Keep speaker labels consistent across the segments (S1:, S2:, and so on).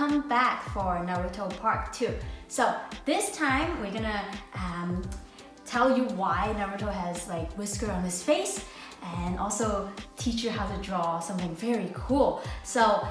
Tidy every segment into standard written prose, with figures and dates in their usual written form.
S1: welcome back for Naruto Part 2. So this time we're gonna tell you why Naruto has like whisker on his face and also teach you how to draw something very cool. So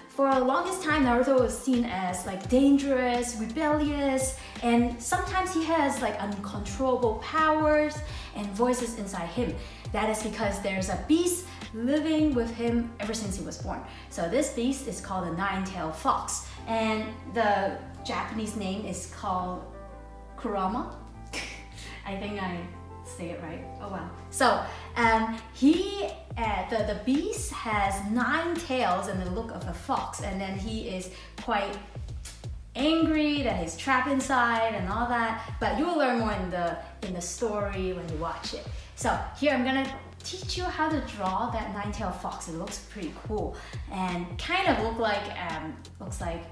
S1: for the longest time Naruto was seen as like dangerous, rebellious, and sometimes he has like uncontrollable powers and voices inside him. That is because there's a beast living with him ever since he was born. So this beast is called a nine-tailed fox, and the Japanese name is called Kurama. I think I say it right. Oh wow. So the beast has 9 tails and the look of a fox, and then he is quite angry that he's trapped inside and all that, but you will learn more in the story when you watch it. So here I'm gonna teach you how to draw that 9-tailed fox. It looks pretty cool and kind of looks like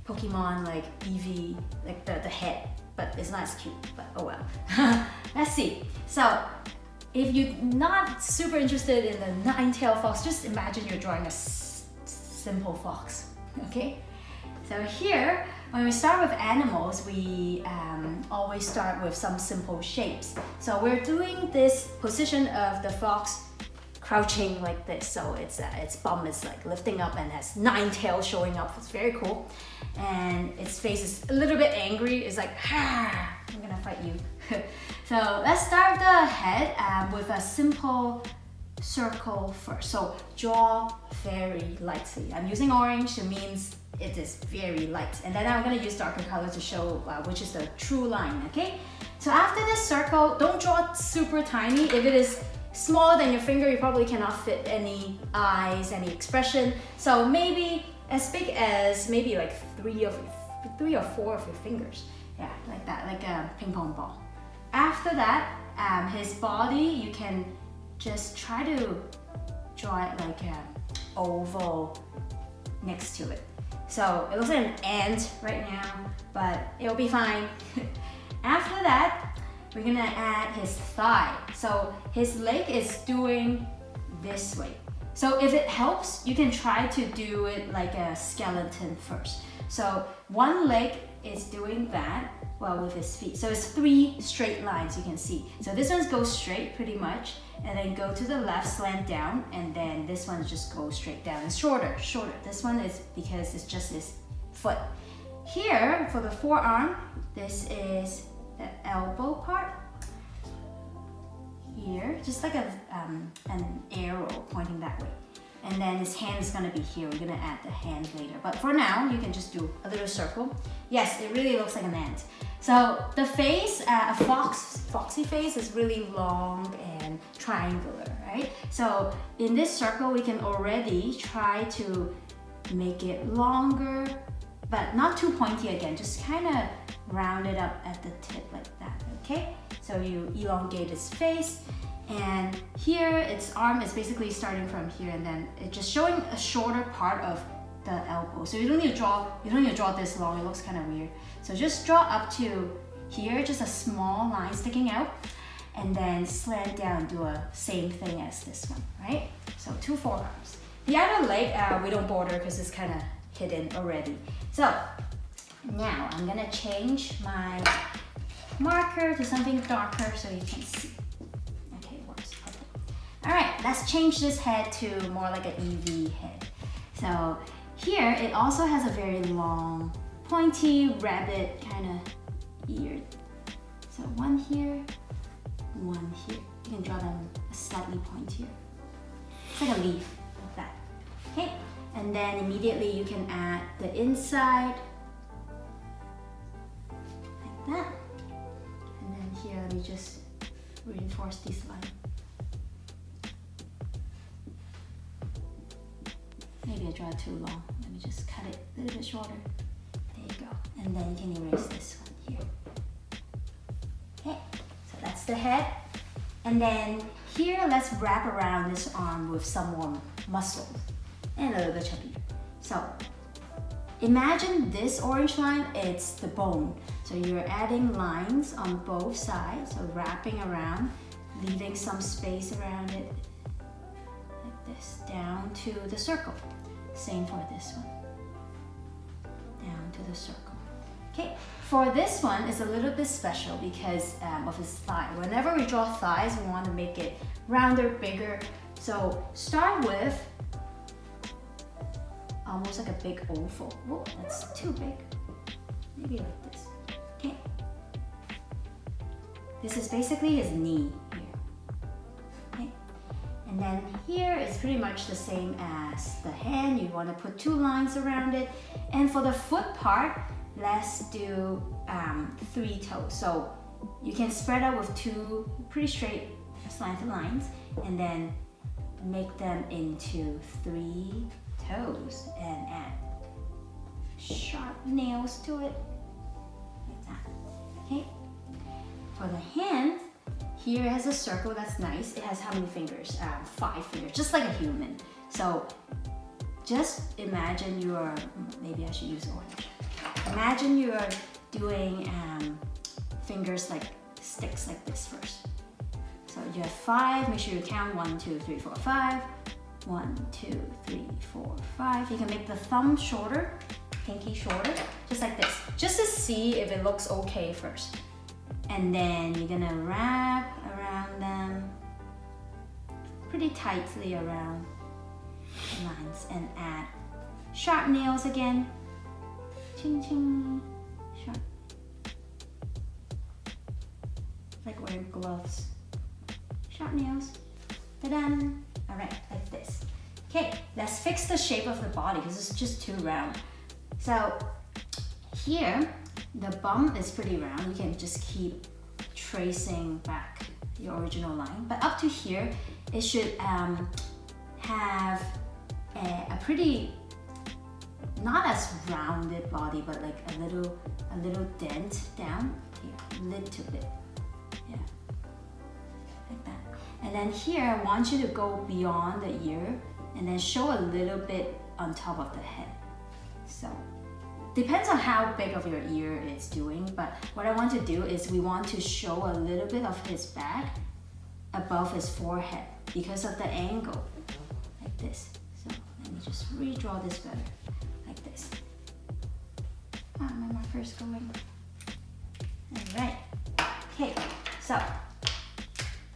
S1: Pokemon like Eevee, like the head, but it's not as cute, but oh well. Let's see. So if you're not super interested in the 9-tailed fox, just imagine you're drawing a simple fox, okay? So here, when we start with animals, we always start with some simple shapes. So we're doing this position of the fox crouching like this. So its bum is like lifting up and has 9 tails showing up. It's very cool. And its face is a little bit angry. It's like, ah, I'm gonna fight you. So let's start the head with a simple circle first. So draw very lightly. I'm using orange, it means it is very light. And then I'm going to use darker color to show which is the true line, okay? So after this circle, don't draw it super tiny. If it is smaller than your finger, you probably cannot fit any eyes, any expression. So maybe as big as maybe like 3 or 4 of your fingers. Yeah, like that, like a ping pong ball. After that, his body, you can just try to draw it like an oval next to it. So it looks like an ant right now, but it'll be fine. After that, we're gonna add his thigh. So his leg is doing this way. So if it helps, you can try to do it like a skeleton first. So one leg is doing that, well, with his feet. So it's 3 straight lines you can see. So this one goes straight pretty much, and then go to the left, slant down, and then this one just goes straight down. It's shorter. This one is because it's just his foot. Here, for the forearm, this is the elbow part. Here, just like an arrow pointing that way. And then his hand is gonna be here. We're gonna add the hand later. But for now, you can just do a little circle. Yes, it really looks like an ant. So the face, a foxy face is really long and triangular, right? So in this circle, we can already try to make it longer, but not too pointy again. Just kind of round it up at the tip like that, okay? So you elongate its face. And here, its arm is basically starting from here, and then it's just showing a shorter part of the elbow. So you don't need to draw this long. It looks kind of weird. So just draw up to here, just a small line sticking out, and then slant down and do a same thing as this one, right? So 2 forearms. The other leg, we don't border because it's kind of hidden already. So now I'm gonna change my marker to something darker so you can see. All right, let's change this head to more like an Eevee head. So here, it also has a very long, pointy, rabbit kind of ear. So one here, one here. You can draw them slightly pointier. It's like a leaf, like that. Okay, and then immediately you can add the inside, like that. And then here, we just reinforce this line. Maybe I draw it too long. Let me just cut it a little bit shorter. There you go. And then you can erase this one here. Okay, so that's the head. And then here, let's wrap around this arm with some more muscle and a little bit chubby. So imagine this orange line, it's the bone. So you're adding lines on both sides, so wrapping around, leaving some space around it, like this, down to the circle. Same for this one. onto the circle. Okay, for this one, it's a little bit special because of his thigh. Whenever we draw thighs, we want to make it rounder, bigger. So start with almost like a big oval. Whoa, that's too big. Maybe like this. Okay. This is basically his knee here. Okay. And then here is pretty much the same as the hand. You want to put 2 lines around it. And for the foot part, let's do 3 toes. So you can spread out with 2 pretty straight slanted lines and then make them into 3 toes and add sharp nails to it, like that. Okay. For the hand, here it has a circle. That's nice. It has how many fingers? 5 fingers, just like a human. So just imagine you're, maybe I should use orange. Imagine you're doing fingers like sticks like this first. So you have 5, make sure you count 1, 2, 3, 4, 5. 1, 2, 3, 4, 5. You can make the thumb shorter, pinky shorter, just like this, just to see if it looks okay first. And then you're gonna wrap around them pretty tightly around the lines and add sharp nails again. Ching ching, sharp. Like wearing gloves. Sharp nails. Ta-da! All right, like this. Okay, let's fix the shape of the body because it's just too round. So here, the bum is pretty round. You can just keep tracing back your original line. But up to here, it should have a pretty, not as rounded body, but like a little dent down here, little bit. Yeah, like that. And then here, I want you to go beyond the ear and then show a little bit on top of the head. So, depends on how big of your ear it's doing, but what I want to do is we want to show a little bit of his back above his forehead because of the angle, like this. So, let me just redraw this better, like this. My marker's going. All right, okay, so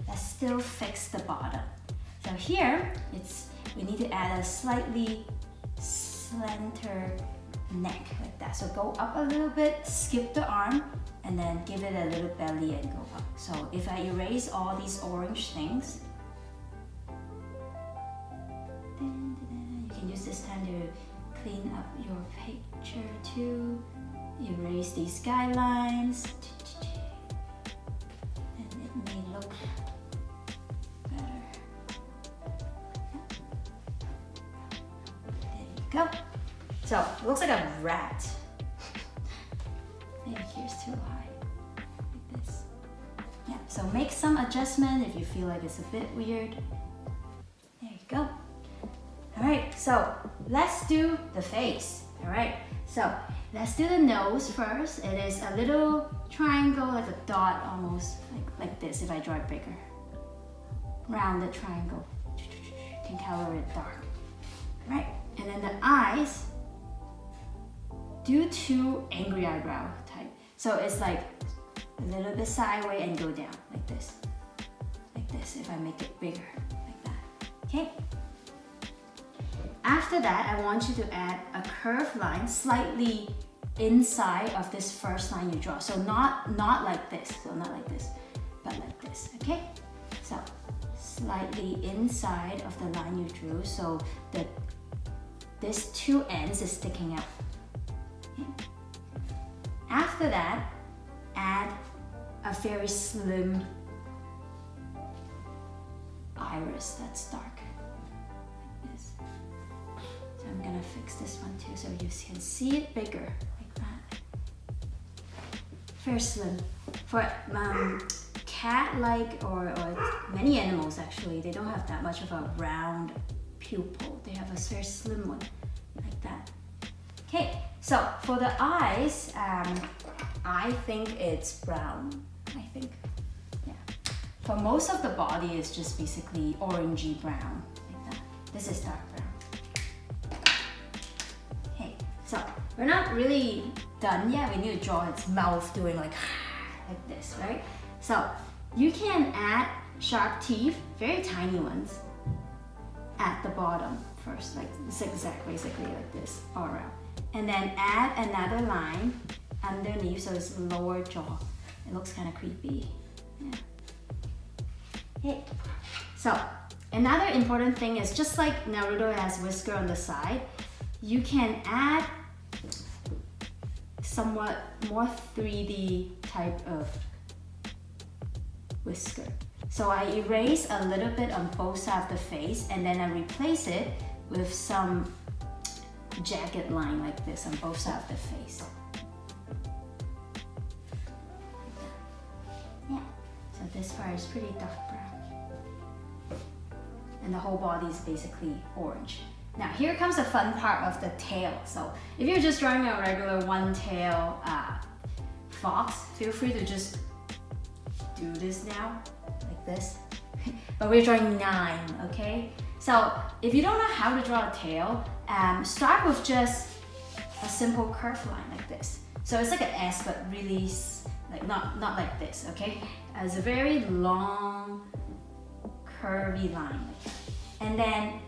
S1: let's still fix the bottom. So here, we need to add a slightly slanter neck like that. So go up a little bit, skip the arm, and then give it a little belly and go up. So if I erase all these orange things, you can use this time to clean up your picture too. Erase these guidelines. And it may look better. There you go. So it looks like a rat. Maybe here's too high, like this. Yeah, so make some adjustment if you feel like it's a bit weird. There you go. All right, so let's do the face. All right, so let's do the nose first. It is a little triangle, like a dot almost, like this if I draw it bigger. Rounded triangle. You can color it dark. All right, and then the eyes, do 2 angry eyebrow type. So it's like a little bit sideways and go down like this. Like this if I make it bigger, like that. Okay? After that, I want you to add a curved line slightly inside of this first line you draw. So not like this, so not like this, but like this, okay? So slightly inside of the line you drew, so that this 2 ends is sticking out. Okay. After that, add a very slim iris that's dark, like this. So I'm gonna fix this one too so you can see it bigger, like that. Very slim. For cat-like or many animals actually, they don't have that much of a round pupil. They have a very slim one, like that. Okay, so for the eyes, I think it's brown, I think. Yeah. For most of the body, it's just basically orangey brown, like that. This is dark brown. Okay, So we're not really done yet. We need to draw its mouth doing like this, right? So you can add sharp teeth, very tiny ones, at the bottom first, like zigzag, basically like this, all around. And then add another line underneath, so it's lower jaw. It looks kind of creepy. Yeah. Okay. So another important thing is, just like Naruto has whisker on the side, you can add somewhat more 3D type of whisker. So I erase a little bit on both sides of the face, and then I replace it with some jagged line like this on both sides of the face. Yeah, so this part is pretty dark brown. And the whole body is basically orange. Now here comes the fun part of the tail. So if you're just drawing a regular one-tail fox, feel free to just do this now, like this. But we're drawing 9, okay? So if you don't know how to draw a tail, start with just a simple curved line like this. So it's like an S, but really like not like this, okay? It's a very long, curvy line like that. And then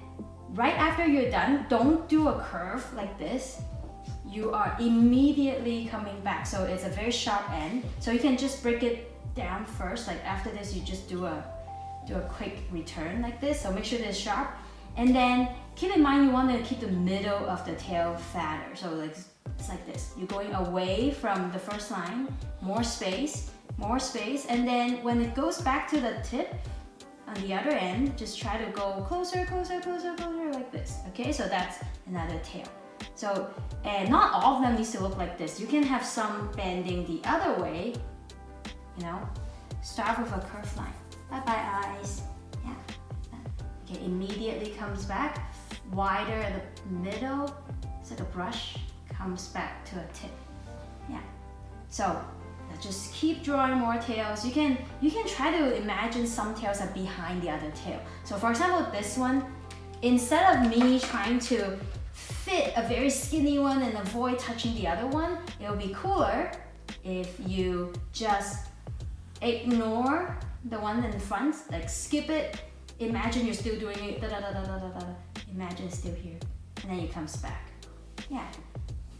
S1: right after you're done, don't do a curve like this. You are immediately coming back. So it's a very sharp end. So you can just break it down first. Like after this, you just do a quick return like this. So make sure it's sharp. And then keep in mind, you want to keep the middle of the tail fatter. So like it's like this. You're going away from the first line, more space. And then when it goes back to the tip, on the other end, just try to go closer like this, okay? So that's another tail. So, and not all of them needs to look like this. You can have some bending the other way, you know? Start with a curved line. Bye-bye, eyes. Yeah. Okay, immediately comes back. Wider at the middle, it's like a brush, comes back to a tip. Yeah. So, just keep drawing more tails. You can try to imagine some tails are behind the other tail. So for example, this one, instead of me trying to fit a very skinny one and avoid touching the other one, it would be cooler if you just ignore the one in front, like skip it. Imagine you're still doing it, imagine it's still here, and then it comes back. Yeah,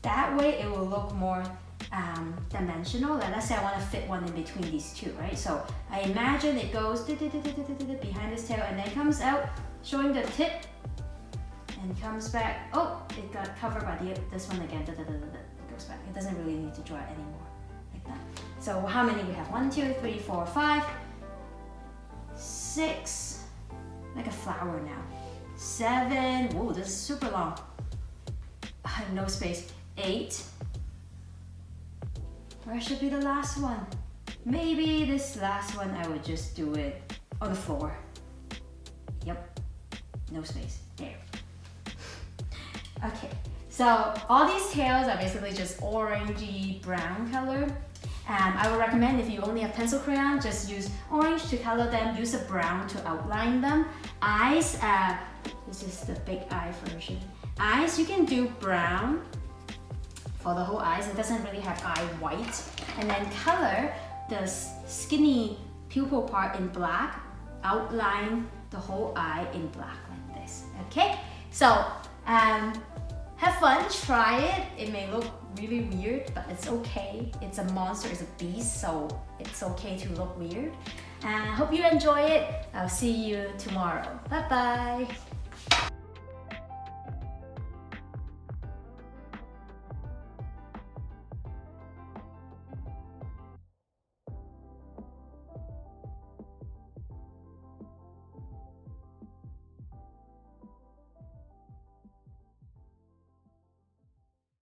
S1: that way it will look more dimensional. Like let's say I want to fit one in between these two, right? So I imagine it goes behind this tail and then comes out showing the tip and comes back. Oh, it got covered by this one again. It goes back. It doesn't really need to draw it anymore like that. So how many we have? 1, 2, 3, 4, 5, 6, like a flower now. 7. Whoa, this is super long. No space. 8. Where should be the last one? Maybe this last one I would just do it on the floor. Yep, no space, there. Okay, so all these tails are basically just orangey brown color. I would recommend if you only have pencil crayon, just use orange to color them, use a brown to outline them. Eyes, this is the big eye version. Eyes, you can do brown for the whole eyes. It doesn't really have eye white. And then color the skinny pupil part in black, outline the whole eye in black like this, okay? So have fun, try it. It may look really weird, but it's okay. It's a monster, it's a beast, so it's okay to look weird. And I hope you enjoy it. I'll see you tomorrow. Bye-bye.